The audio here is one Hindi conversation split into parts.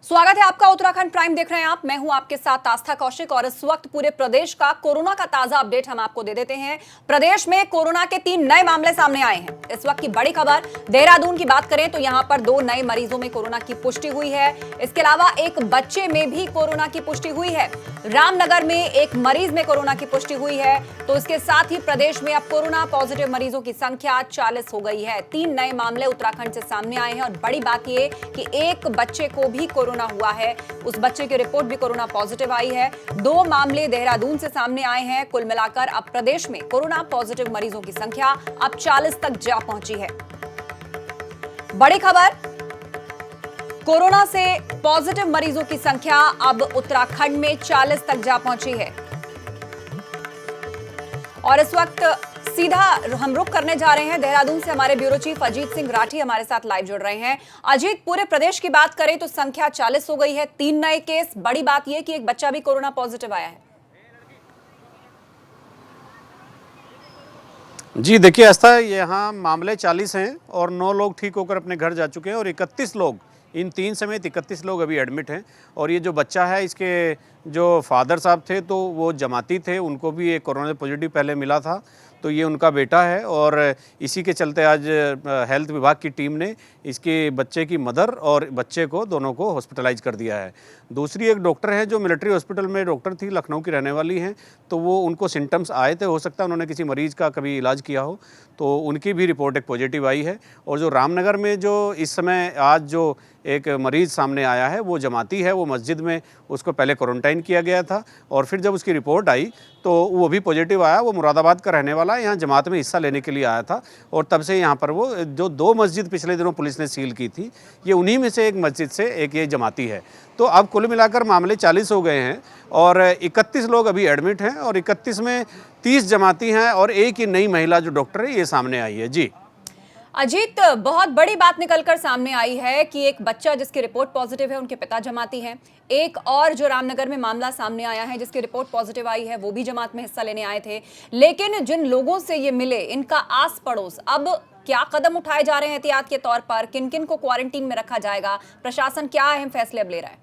स्वागत है आपका। उत्तराखंड प्राइम देख रहे हैं आप। मैं हूं आपके साथ आस्था कौशिक और इस वक्त पूरे प्रदेश का कोरोना का ताजा अपडेट हम आपको दे देते हैं। प्रदेश में कोरोना के 3 नए मामले सामने आए हैं। इस वक्त की बड़ी खबर देहरादून की बात करें तो यहां पर 2 नए मरीजों में कोरोना की पुष्टि हुई है। इसके अलावा एक बच्चे में भी कोरोना की पुष्टि हुई है। रामनगर में एक मरीज में कोरोना की पुष्टि हुई है। तो इसके साथ ही प्रदेश में अब कोरोना पॉजिटिव मरीजों की संख्या 40 हो गई है। 3 नए मामले उत्तराखंड से सामने आए हैं और बड़ी बात यह कि एक बच्चे को भी कोरोना हुआ है। उस बच्चे की रिपोर्ट भी कोरोना पॉजिटिव आई है। 2 मामले देहरादून से सामने आए हैं। कुल मिलाकर अब प्रदेश में कोरोना पॉजिटिव मरीजों की संख्या अब 40 तक जा पहुंची है। बड़ी खबर, कोरोना से पॉजिटिव मरीजों की संख्या अब उत्तराखंड में 40 तक जा पहुंची है। और इस वक्त सीधा हम रुख करने जा रहे हैं देहरादून से। हमारे ब्यूरो चीफ अजीत सिंह राठी हमारे साथ लाइव जुड़ रहे हैं। अजीत, पूरे प्रदेश की बात करें तो संख्या 40 हो गई है। 3 नए केस। बड़ी बात यह कि एक बच्चा भी कोरोना पॉजिटिव आया है। जी देखिए आस्था, यहाँ मामले 40 हैं और 9 लोग ठीक होकर अपने घर जा चुके हैं और 31 लोग, इन 3 समेत 31 लोग अभी एडमिट हैं। और ये जो बच्चा है, इसके जो फादर साहब थे तो वो जमाती थे, उनको भी एक कोरोना पॉजिटिव पहले मिला था, तो ये उनका बेटा है। और इसी के चलते आज हेल्थ विभाग की टीम ने इसके बच्चे की मदर और बच्चे को दोनों को हॉस्पिटलाइज कर दिया है। दूसरी एक डॉक्टर है जो मिलिट्री हॉस्पिटल में डॉक्टर थी, लखनऊ की रहने वाली हैं, तो वो उनको सिम्टम्स आए थे, हो सकता है उन्होंने किसी मरीज़ का कभी इलाज किया हो, तो उनकी भी रिपोर्ट एक पॉजिटिव आई है। और जो रामनगर में जो इस समय आज जो एक मरीज़ सामने आया है वो जमाती है, वो मस्जिद में उसको पहले क्वारंटाइन किया गया था और फिर जब उसकी रिपोर्ट आई तो वो भी पॉजिटिव आया। वो मुरादाबाद का रहने वाला है, यहाँ जमात में हिस्सा लेने के लिए आया था और तब से यहाँ पर वो जो 2 मस्जिद पिछले दिनों पुलिस ने सील की थी, ये उन्हीं में से एक मस्जिद से एक ये जमाती है। तो अब कुल मिलाकर मामले 40 हो गए हैं और 31 लोग अभी एडमिट हैं और 31 में 30 जमाती हैं और एक ही नई महिला जो डॉक्टर है ये सामने आई है। जी अजीत, बहुत बड़ी बात निकलकर सामने आई है कि एक बच्चा जिसकी रिपोर्ट पॉजिटिव है उनके पिता जमाती हैं। एक और जो रामनगर में मामला सामने आया है जिसकी रिपोर्ट पॉजिटिव आई है वो भी जमात में हिस्सा लेने आए थे। लेकिन जिन लोगों से ये मिले, इनका आस पड़ोस, अब क्या कदम उठाए जा रहे हैं एहतियात के तौर पर? किन किन को क्वारंटीन में रखा जाएगा? प्रशासन क्या अहम फैसले अब ले रहा है?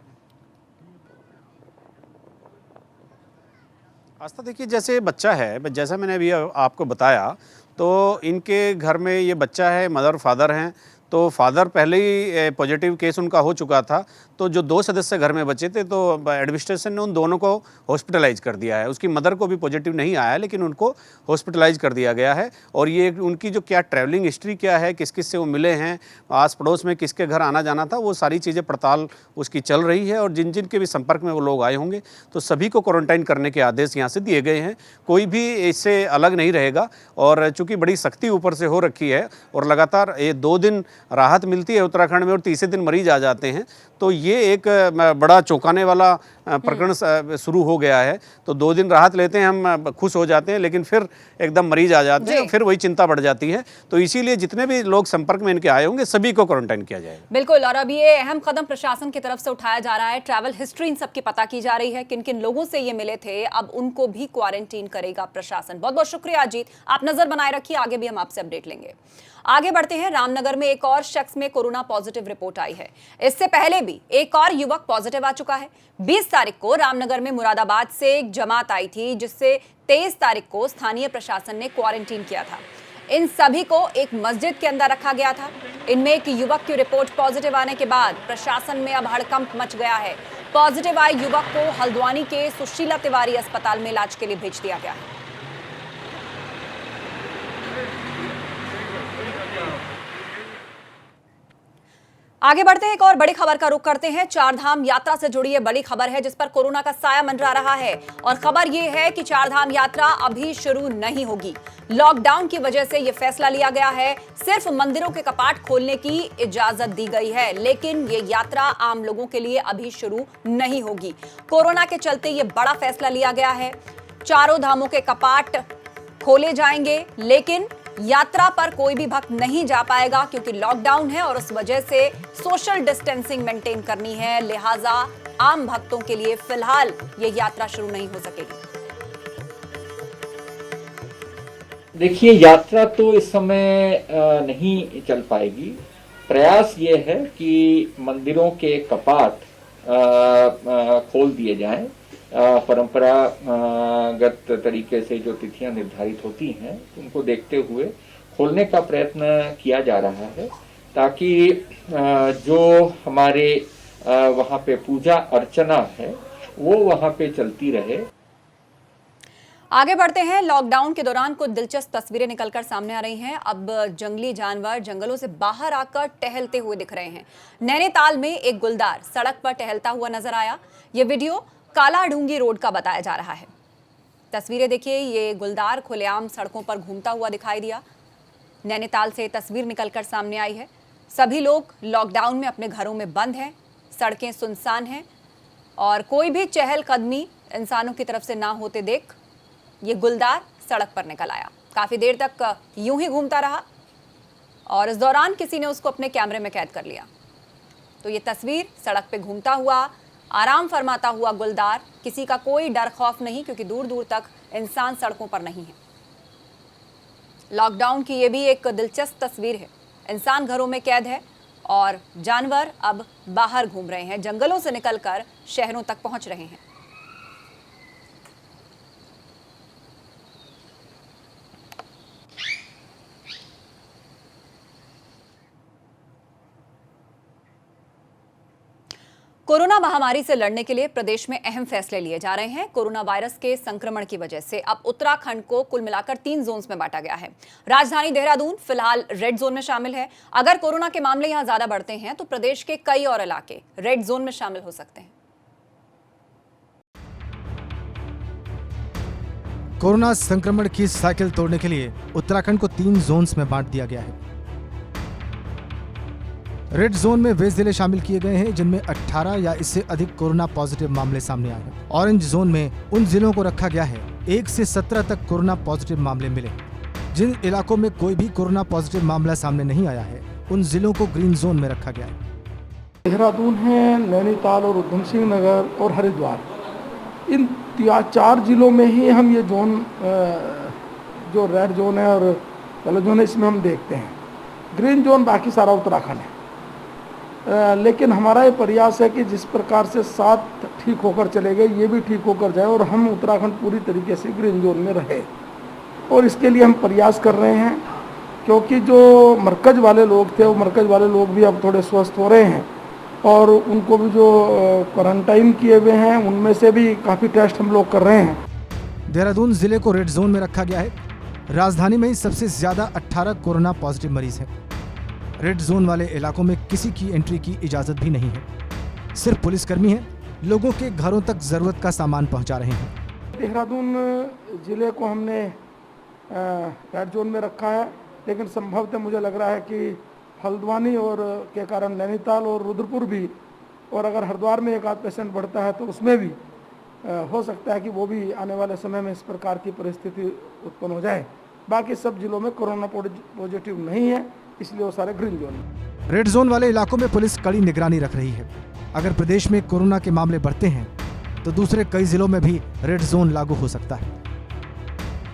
आस्था, देखिए जैसे बच्चा है, जैसा मैंने अभी आपको बताया, तो इनके घर में ये बच्चा है, मदर फादर हैं, तो फादर पहले ही पॉजिटिव केस उनका हो चुका था, तो जो 2 सदस्य घर में बचे थे तो एडमिनिस्ट्रेशन ने उन दोनों को हॉस्पिटलाइज कर दिया है। उसकी मदर को भी पॉजिटिव नहीं आया है लेकिन उनको हॉस्पिटलाइज कर दिया गया है। और ये उनकी जो क्या ट्रैवलिंग हिस्ट्री क्या है, किस किस से वो मिले हैं, आस पड़ोस में किसके घर आना जाना था, वो सारी चीज़ें पड़ताल उसकी चल रही है। और जिन जिन के भी संपर्क में वो लोग आए होंगे तो सभी को क्वारंटाइन करने के आदेश यहाँ से दिए गए हैं। कोई भी इससे अलग नहीं रहेगा। और चूँकि बड़ी सख्ती ऊपर से हो रखी है और लगातार ये 2 दिन राहत मिलती है उत्तराखंड में और तीसरे दिन मरीज आ जाते हैं, तो ये एक बड़ा चौंकाने वाला प्रकरण शुरू हो गया है। तो 2 दिन राहत लेते हैं, हम खुश हो जाते हैं, लेकिन फिर एकदम मरीज आ जाते हैं, फिर वही चिंता बढ़ जाती है। तो इसीलिए जितने भी लोग संपर्क में इनके आए होंगे सभी को क्वारंटाइन किया जाएगा। बिल्कुल। और अभी ये अहम कदम प्रशासन की तरफ से उठाया जा रहा है। ट्रैवल हिस्ट्री इन सबकी पता की जा रही है, किन किन लोगों से ये मिले थे, अब उनको भी क्वारंटीन करेगा प्रशासन। बहुत बहुत शुक्रिया अजीत, आप नजर बनाए रखिए, आगे भी हम आपसे अपडेट लेंगे। आगे बढ़ते हैं। रामनगर में एक और शख्स में कोरोना पॉजिटिव रिपोर्ट आई है। इससे पहले भी एक और युवक पॉजिटिव आ चुका है। 20 तारीख को रामनगर में मुरादाबाद से एक जमात आई थी जिससे 23 तारीख को स्थानीय प्रशासन ने क्वारंटीन किया था। इन सभी को एक मस्जिद के अंदर रखा गया था। इनमें एक युवक की रिपोर्ट पॉजिटिव आने के बाद प्रशासन में अब हड़कंप मच गया है। पॉजिटिव आए युवक को हल्द्वानी के सुशीला तिवारी अस्पताल में इलाज के लिए भेज दिया गया है। आगे बढ़ते हैं, एक और बड़ी खबर का रुख करते हैं। 4 धाम यात्रा से जुड़ी ये बड़ी खबर है जिस पर कोरोना का साया मंडरा रहा है। और खबर ये है कि 4 धाम यात्रा अभी शुरू नहीं होगी। लॉकडाउन की वजह से यह फैसला लिया गया है। सिर्फ मंदिरों के कपाट खोलने की इजाजत दी गई है, लेकिन ये यात्रा आम लोगों के लिए अभी शुरू नहीं होगी। कोरोना के चलते ये बड़ा फैसला लिया गया है। 4 धामों के कपाट खोले जाएंगे, लेकिन यात्रा पर कोई भी भक्त नहीं जा पाएगा क्योंकि लॉकडाउन है और उस वजह से सोशल डिस्टेंसिंग मेंटेन करनी है। लिहाजा आम भक्तों के लिए फिलहाल ये यात्रा शुरू नहीं हो सकेगी। देखिए, यात्रा तो इस समय नहीं चल पाएगी। प्रयास ये है कि मंदिरों के कपाट खोल दिए जाएं। परंपरागत तरीके से जो तिथियां निर्धारित होती हैं उनको देखते हुए खोलने का प्रयत्न किया जा रहा है, ताकि जो हमारे वहाँ पे पूजा अर्चना है वो वहाँ पे चलती रहे। आगे बढ़ते हैं। लॉकडाउन के दौरान कुछ दिलचस्प तस्वीरें निकलकर सामने आ रही हैं। अब जंगली जानवर जंगलों से बाहर आकर टहलते हुए दिख रहे हैं। नैनीताल में एक गुलदार सड़क पर टहलता हुआ नजर आया। यह वीडियो काला ढूंगी रोड का बताया जा रहा है। तस्वीरें देखिए, ये गुलदार खुलेआम सड़कों पर घूमता हुआ दिखाई दिया। नैनीताल से तस्वीर निकलकर सामने आई है। सभी लोग लॉकडाउन में अपने घरों में बंद हैं, सड़कें सुनसान हैं और कोई भी चहलकदमी इंसानों की तरफ से ना होते देख ये गुलदार सड़क पर निकल आया। काफी देर तक यूं ही घूमता रहा और इस दौरान किसी ने उसको अपने कैमरे में कैद कर लिया। तो ये तस्वीर सड़क पे घूमता हुआ, आराम फरमाता हुआ गुलदार, किसी का कोई डर खौफ नहीं, क्योंकि दूर दूर तक इंसान सड़कों पर नहीं है। लॉकडाउन की ये भी एक दिलचस्प तस्वीर है। इंसान घरों में कैद है और जानवर अब बाहर घूम रहे हैं, जंगलों से निकलकर शहरों तक पहुंच रहे हैं। कोरोना महामारी से लड़ने के लिए प्रदेश में अहम फैसले लिए जा रहे हैं। कोरोना वायरस के संक्रमण की वजह से अब उत्तराखंड को कुल मिलाकर 3 जोन्स में बांटा गया है। राजधानी देहरादून फिलहाल रेड जोन में शामिल है। अगर कोरोना के मामले यहां ज्यादा बढ़ते हैं तो प्रदेश के कई और इलाके रेड जोन में शामिल हो सकते हैं। कोरोना संक्रमण की साइकिल तोड़ने के लिए उत्तराखंड को 3 जोन्स में बांट दिया गया है। रेड जोन में वे जिले शामिल किए गए हैं जिनमें 18 या इससे अधिक कोरोना पॉजिटिव मामले सामने आए हैं। ऑरेंज जोन में उन जिलों को रखा गया है 1 से 17 तक कोरोना पॉजिटिव मामले मिले। जिन इलाकों में कोई भी कोरोना पॉजिटिव मामला सामने नहीं आया है उन जिलों को ग्रीन जोन में रखा गया है। देहरादून है, नैनीताल और उधम सिंह नगर और हरिद्वार, इन 4 जिलों में ही हम ये जोन जो रेड जोन है और येलो जोन है इसमें हम देखते हैं। ग्रीन जोन बाकी सारा उत्तराखंड है। लेकिन हमारा ये प्रयास है कि जिस प्रकार से 7 ठीक होकर चले गए ये भी ठीक होकर जाए और हम उत्तराखंड पूरी तरीके से ग्रीन जोन में रहे, और इसके लिए हम प्रयास कर रहे हैं। क्योंकि जो मरकज वाले लोग थे वो मरकज वाले लोग भी अब थोड़े स्वस्थ हो रहे हैं और उनको भी जो क्वारंटाइन किए हुए हैं उनमें से भी काफ़ी टेस्ट हम लोग कर रहे हैं। देहरादून जिले को रेड जोन में रखा गया है। राजधानी में ही सबसे ज्यादा 18 कोरोना पॉजिटिव मरीज हैं। रेड जोन वाले इलाकों में किसी की एंट्री की इजाजत भी नहीं है। सिर्फ पुलिसकर्मी हैं, लोगों के घरों तक जरूरत का सामान पहुंचा रहे हैं। देहरादून जिले को हमने रेड जोन में रखा है, लेकिन संभवतः मुझे लग रहा है कि हल्द्वानी और के कारण नैनीताल और रुद्रपुर भी, और अगर हरिद्वार में 1 आध पेशेंट बढ़ता है तो उसमें भी हो सकता है कि वो भी आने वाले समय में इस प्रकार की परिस्थिति उत्पन्न हो जाए। बाकी सब जिलों में कोरोना पॉजिटिव नहीं है, इसलिए वो सारे ग्रीन जोन में। रेड जोन वाले इलाकों में पुलिस कड़ी निगरानी रख रही है। अगर प्रदेश में कोरोना के मामले बढ़ते हैं तो दूसरे कई जिलों में भी रेड जोन लागू हो सकता है।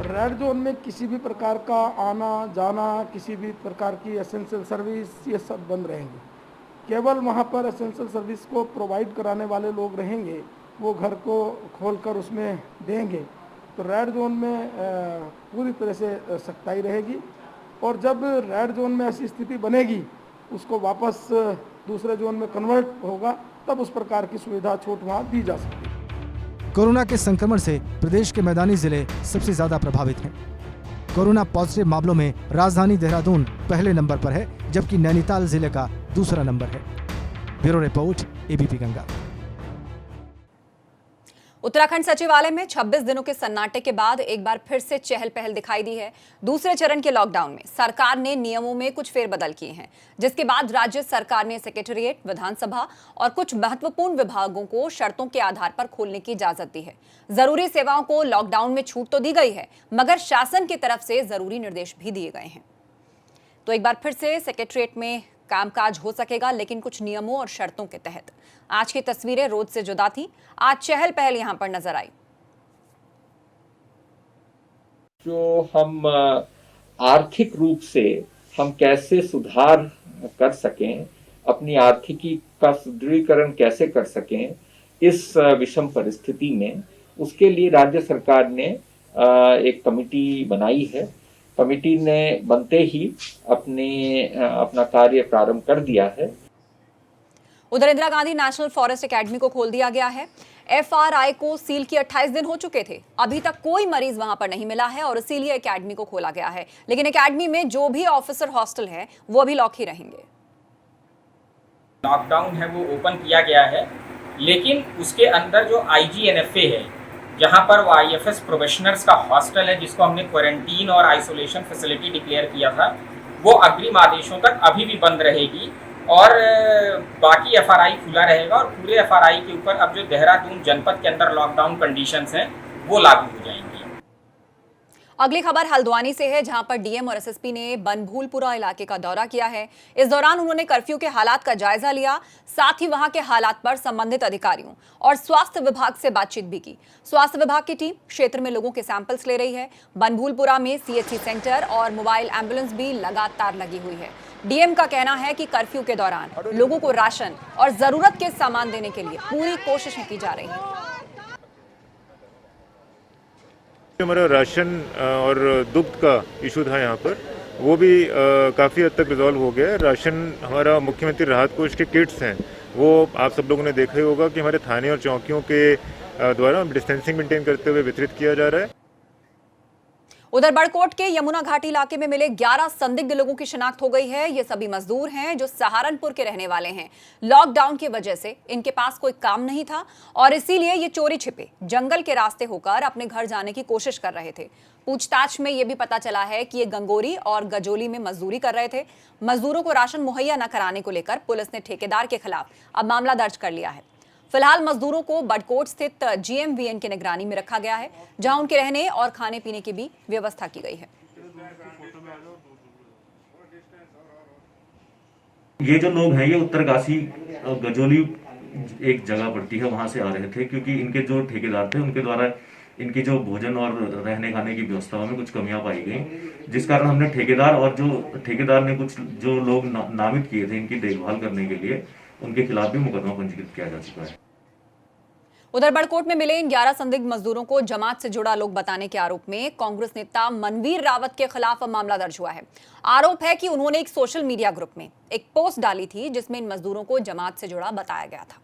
रेड जोन में किसी भी प्रकार का आना जाना, किसी भी प्रकार की एसेंशियल सर्विस, ये सब बंद रहेंगे। केवल वहाँ पर एसेंशियल सर्विस को प्रोवाइड कराने वाले लोग रहेंगे, वो घर को खोलकर उसमें देंगे। तो रेड जोन में पूरी तरह से सख्ताई रहेगी, और जब रेड जोन में ऐसी स्थिति बनेगी उसको वापस दूसरे जोन में कन्वर्ट होगा, तब उस प्रकार की सुविधा छूट वहाँ दी जा सकती है। कोरोना के संक्रमण से प्रदेश के मैदानी जिले सबसे ज्यादा प्रभावित हैं। कोरोना पॉजिटिव मामलों में राजधानी देहरादून पहले नंबर पर है, जबकि नैनीताल जिले का दूसरा नंबर है। Bureau report, ABP Ganga. Uttarakhand सचिवालय में 26 दिनों के सन्नाटे के बाद एक बार फिर से चहल पहल दिखाई दी है। दूसरे चरण के लॉकडाउन में सरकार ने नियमों में कुछ फेरबदल किए हैं, जिसके बाद राज्य सरकार ने सेक्रेटेरिएट, विधानसभा और कुछ महत्वपूर्ण विभागों को शर्तों के आधार पर खोलने की इजाजत दी है। जरूरी सेवाओं को लॉकडाउन में छूट तो दी गई है, मगर शासन की तरफ से जरूरी निर्देश भी दिए गए हैं। तो एक बार फिर से सेक्रेटेरिएट में कामकाज हो सकेगा, लेकिन कुछ नियमों और शर्तों के तहत। आज की तस्वीरें रोज से जुदा थी। आज चहल पहल यहां पर नजर आई। जो हम आर्थिक रूप से हम कैसे सुधार कर सकें, अपनी आर्थिकी का सुदृढ़ीकरण कैसे कर सकें इस विषम परिस्थिति में, उसके लिए राज्य सरकार ने एक कमेटी बनाई है। कमेटी ने बनते ही अपना कार्य प्रारंभ कर दिया है। उधर Indira Gandhi national forest academy को खोल दिया गया है। एफआरआई को सील किए 28 दिन हो चुके थे, अभी तक कोई मरीज वहां पर नहीं मिला है और इसीलिए एकेडमी को खोला गया है। लेकिन एकेडमी में जो भी ऑफिसर हॉस्टल है वो अभी लॉक ही रहेंगे। लॉकडाउन है वो ओपन किया गया है, लेकिन उसके अंदर जो IGNFA है, जहां पर वो IFS प्रोबेशनर्स का हॉस्टल है, जिसको हमने क्वारंटीन और आइसोलेशन फैसिलिटी डिक्लेयर किया था, वो अग्रिम आदेशों तक अभी भी बंद रहेगी और बाकी FRI खुला रहेगा। और पूरे FRI के ऊपर अब जो देहरादून जनपद के अंदर लॉकडाउन कंडीशंस हैं वो लागू हो जाएंगी। अगली खबर हल्द्वानी से है, जहां पर डीएम और एसएसपी ने बनभूलपुरा इलाके का दौरा किया है। इस दौरान उन्होंने कर्फ्यू के हालात का जायजा लिया, साथ ही वहां के हालात पर संबंधित अधिकारियों और स्वास्थ्य विभाग से बातचीत भी की। स्वास्थ्य विभाग की टीम क्षेत्र में लोगों के सैंपल्स ले रही है। बनभूलपुरा में CHC सेंटर और मोबाइल एम्बुलेंस भी लगातार लगी हुई है। डीएम का कहना है कि कर्फ्यू के दौरान लोगों को राशन और जरूरत के सामान देने के लिए पूरी कोशिशें की जा रही हैं। हमारा राशन और दुग्ध का इशू था यहाँ पर, वो भी काफ़ी हद तक रिजॉल्व हो गया है। राशन हमारा मुख्यमंत्री राहत कोष के किट्स हैं, वो आप सब लोगों ने देखा ही होगा कि हमारे थाने और चौकियों के द्वारा डिस्टेंसिंग मेंटेन करते हुए वितरित किया जा रहा है। उधर बड़कोट के यमुना घाटी इलाके में मिले 11 संदिग्ध लोगों की शिनाख्त हो गई है। ये सभी मजदूर हैं जो सहारनपुर के रहने वाले हैं। लॉकडाउन की वजह से इनके पास कोई काम नहीं था और इसीलिए ये चोरी छिपे जंगल के रास्ते होकर अपने घर जाने की कोशिश कर रहे थे। पूछताछ में यह भी पता चला है कि ये गंगोरी और गजोली में मजदूरी कर रहे थे। मजदूरों को राशन मुहैया न कराने को लेकर पुलिस ने ठेकेदार के खिलाफ अब मामला दर्ज कर लिया है। फिलहाल मजदूरों को बड़कोट स्थित GMVN की निगरानी में रखा गया है, जहां उनके रहने और खाने पीने की भी व्यवस्था की गई है। ये जो लोग हैं ये उत्तरकाशी गजोली एक जगह पड़ती है, वहां से आ रहे थे, क्योंकि इनके जो ठेकेदार थे उनके द्वारा इनकी जो भोजन और रहने खाने की व्यवस्था में कुछ कमियां पाई गई, जिस कारण हमने ठेकेदार ने कुछ जो लोग नामित किए थे इनकी देखभाल करने के लिए, उनके खिलाफ भी मुकदमा पंजीकृत किया जा चुका है। उधर बड़कोट में मिले इन 11 संदिग्ध मजदूरों को जमात से जुड़ा लोग बताने के आरोप में कांग्रेस नेता मनवीर रावत के खिलाफ मामला दर्ज हुआ है। आरोप है कि उन्होंने एक सोशल मीडिया ग्रुप में एक पोस्ट डाली थी जिसमें इन मजदूरों को जमात से जुड़ा बताया गया था।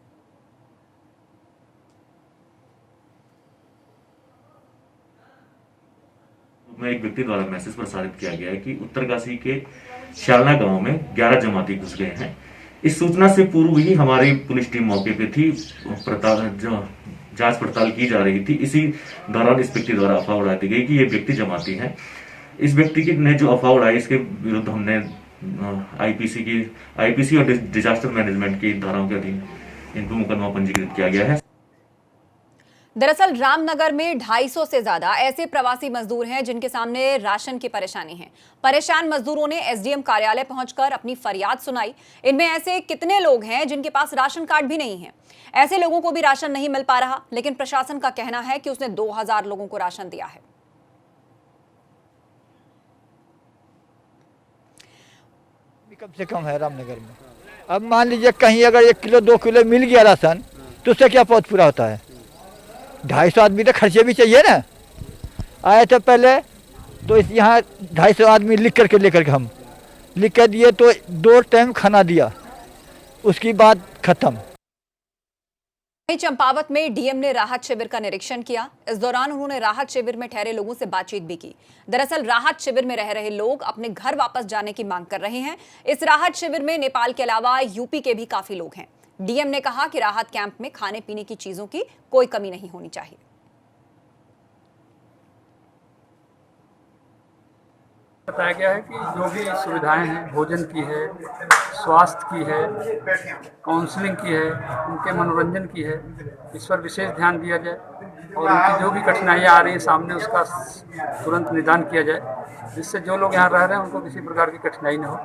में एक व्यक्ति द्वारा मैसेज प्रसारित किया गया है कि उत्तरकाशी के शालना गांव में 11 जमाती घुस गए हैं। इस सूचना से पूर्व ही हमारी पुलिस टीम मौके पे थी, जांच पड़ताल की जा रही थी। इसी दौरान इस व्यक्ति द्वारा अफवाह उड़ा दी गई कि ये व्यक्ति जमाती है। इस व्यक्ति की ने जो अफवाह उड़ाई, इसके विरुद्ध हमने आईपीसी और डिजास्टर मैनेजमेंट की धाराओं के अधीन इन पर मुकदमा पंजीकृत किया गया है। दरअसल रामनगर में 250 से ज्यादा ऐसे प्रवासी मजदूर हैं जिनके सामने राशन की परेशानी है। परेशान मजदूरों ने एसडीएम कार्यालय पहुंचकर अपनी फरियाद सुनाई। इनमें ऐसे कितने लोग हैं जिनके पास राशन कार्ड भी नहीं है। ऐसे लोगों को भी राशन नहीं मिल पा रहा, लेकिन प्रशासन का कहना है कि उसने 2000 लोगों को राशन दिया है। कम से कम है रामनगर में। अब मान लीजिए कहीं अगर 1 किलो 2 किलो मिल गया राशन तो उससे क्या पौध पूरा होता है। 250 आदमी तो खर्चे भी चाहिए ना। आए थे पहले तो इस यहाँ 250 आदमी लिख करके लेकर के हम लिख कर दिए तो 2 टाइम खाना दिया, उसकी बाद खत्म। चंपावत में डीएम ने राहत शिविर का निरीक्षण किया। इस दौरान उन्होंने राहत शिविर में ठहरे लोगों से बातचीत भी की। दरअसल राहत शिविर में रह रहे लोग अपने घर वापस जाने की मांग कर रहे हैं। इस राहत शिविर में नेपाल के अलावा यूपी के भी काफी लोग हैं। डीएम ने कहा कि राहत कैंप में खाने पीने की चीजों की कोई कमी नहीं होनी चाहिए। बताया गया है कि जो भी सुविधाएं हैं, भोजन की है, स्वास्थ्य की है, काउंसलिंग की है, उनके मनोरंजन की है, इस पर विशेष ध्यान दिया जाए और उनकी जो भी कठिनाइयां आ रही हैं सामने उसका तुरंत निदान किया जाए, जिससे जो लोग यहाँ रह रहे हैं उनको किसी प्रकार की कठिनाई न हो।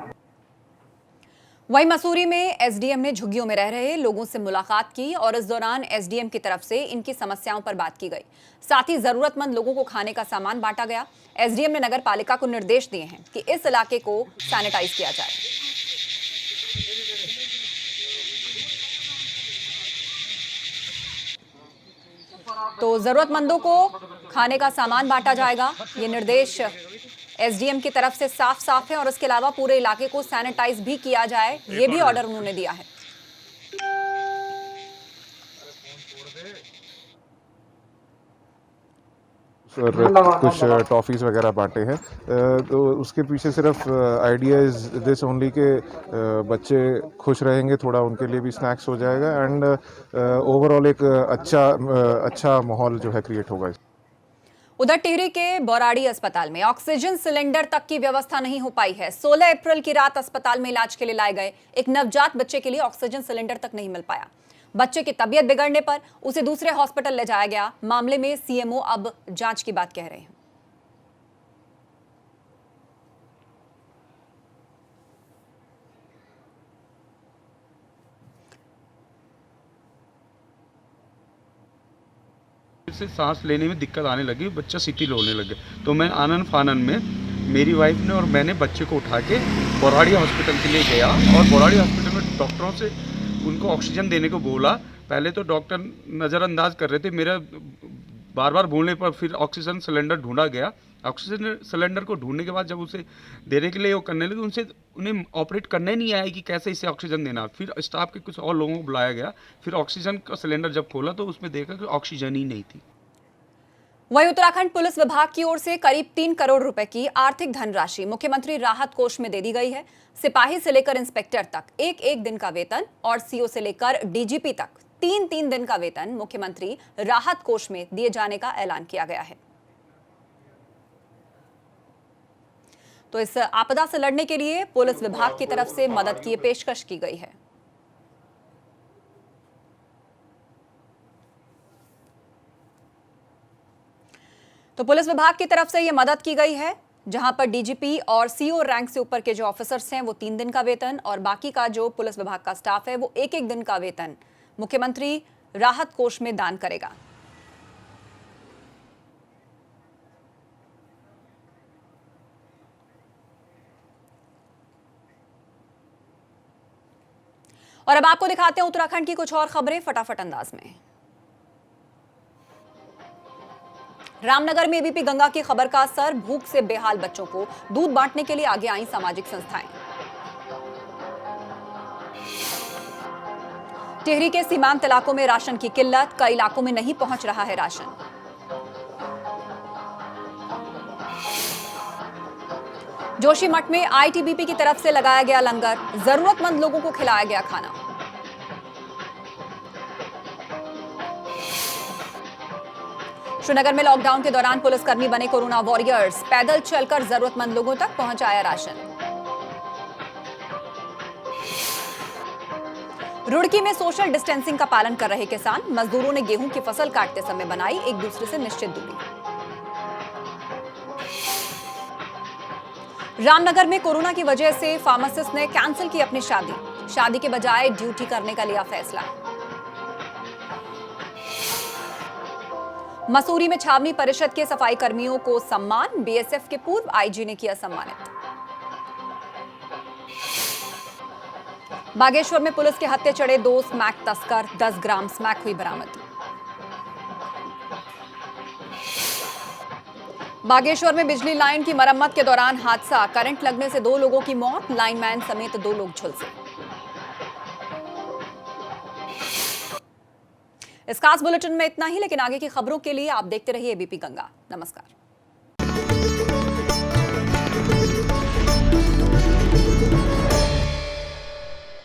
वहीं मसूरी में एसडीएम ने झुग्गियों में रह रहे लोगों से मुलाकात की और इस दौरान एसडीएम की तरफ से इनकी समस्याओं पर बात की गई। साथ ही जरूरतमंद लोगों को खाने का सामान बांटा गया। एसडीएम ने नगर पालिका को निर्देश दिए हैं कि इस इलाके को सैनिटाइज किया जाए। तो जरूरतमंदों को खाने का सामान बांटा जाएगा। ये निर्देश एसडीएम की तरफ से साफ साफ है और इसके अलावा पूरे इलाके को सैनिटाइज भी किया जाए, ये भी ऑर्डर उन्होंने दिया है। और कुछ टॉफ़ीज़ वगैरह बांटे हैं, तो उसके पीछे सिर्फ आइडिया इज़ दिस ओनली के बच्चे खुश रहेंगे, थोड़ा उनके लिए भी स्नैक्स हो जाएगा एंड ओवरऑल एक अच्छा माहौल जो है क्रिएट होगा। उधर टिहरी के बौराड़ी अस्पताल में ऑक्सीजन सिलेंडर तक की व्यवस्था नहीं हो पाई है। 16 अप्रैल की रात अस्पताल में इलाज के लिए लाए गए एक नवजात बच्चे के लिए ऑक्सीजन सिलेंडर तक नहीं मिल पाया। बच्चे की तबीयत बिगड़ने पर उसे दूसरे हॉस्पिटल ले जाया गया। मामले में सीएमओ अब जांच की बात कह रहे हैं। से सांस लेने में दिक्कत आने लगी, बच्चा शिथिल होने लगे, तो मैं आनन फानन में मेरी वाइफ ने और मैंने बच्चे को उठा के बौराड़ी हॉस्पिटल के लिए गया और बौराड़ी हॉस्पिटल में डॉक्टरों से उनको ऑक्सीजन देने को बोला। पहले तो डॉक्टर नज़रअंदाज कर रहे थे, मेरा बार बार बोलने पर फिर ऑक्सीजन सिलेंडर ढूंढा गया। ऑक्सीजन सिलेंडर को ढूंढने के बाद जब उसे देने के लिए वो करने लगे, उन्हें ऑपरेट करने नहीं आया कि कैसे इसे ऑक्सीजन देना। फिर स्टाफ के कुछ और लोगों को बुलाया गया, फिर ऑक्सीजन का सिलेंडर जब खोला तो उसमें देखा कि ऑक्सीजन ही नहीं थी। वहीं उत्तराखंड पुलिस विभाग की ओर से करीब 3 करोड़ रुपए की आर्थिक धनराशि मुख्यमंत्री राहत कोष में दे दी गई है। सिपाही से लेकर इंस्पेक्टर तक एक दिन का वेतन और सीओ से लेकर डीजीपी तक 3 दिन का वेतन मुख्यमंत्री राहत कोष में दिए जाने का ऐलान किया गया है। तो इस आपदा से लड़ने के लिए पुलिस विभाग की तरफ से मदद की पेशकश की गई है। तो पुलिस विभाग की तरफ से यह मदद की गई है, जहां पर डीजीपी और सीओ रैंक से ऊपर के जो ऑफिसर्स हैं वो 3 दिन का वेतन और बाकी का जो पुलिस विभाग का स्टाफ है वो एक दिन का वेतन मुख्यमंत्री राहत कोष में दान करेगा। और अब आपको दिखाते हैं उत्तराखंड की कुछ और खबरें फटाफट अंदाज में। रामनगर में एबीपी गंगा की खबर का असर, भूख से बेहाल बच्चों को दूध बांटने के लिए आगे आई सामाजिक संस्थाएं। टिहरी के सीमांत इलाकों में राशन की किल्लत, कई इलाकों में नहीं पहुंच रहा है राशन। जोशीमठ में आईटीबीपी की तरफ से लगाया गया लंगर, जरूरतमंद लोगों को खिलाया गया खाना। श्रीनगर में लॉकडाउन के दौरान पुलिसकर्मी बने कोरोना वॉरियर्स, पैदल चलकर जरूरतमंद लोगों तक पहुंचाया राशन। रुड़की में सोशल डिस्टेंसिंग का पालन कर रहे किसान, मजदूरों ने गेहूं की फसल काटते समय बनाई एक दूसरे से निश्चित दूरी। रामनगर में कोरोना की वजह से फार्मासिस्ट ने कैंसिल की अपनी शादी के बजाय ड्यूटी करने का लिया फैसला। मसूरी में छावनी परिषद के सफाई कर्मियों को सम्मान, बीएसएफ के पूर्व आईजी ने किया सम्मानित। बागेश्वर में पुलिस के हत्थे चढ़े 2 स्मैक तस्कर, 10 ग्राम स्मैक हुई बरामद। बागेश्वर में बिजली लाइन की मरम्मत के दौरान हादसा, करंट लगने से 2 लोगों की मौत, लाइनमैन समेत 2 लोग झुलसे। इस खास बुलेटिन में इतना ही, लेकिन आगे की खबरों के लिए आप देखते रहिए एबीपी गंगा। नमस्कार।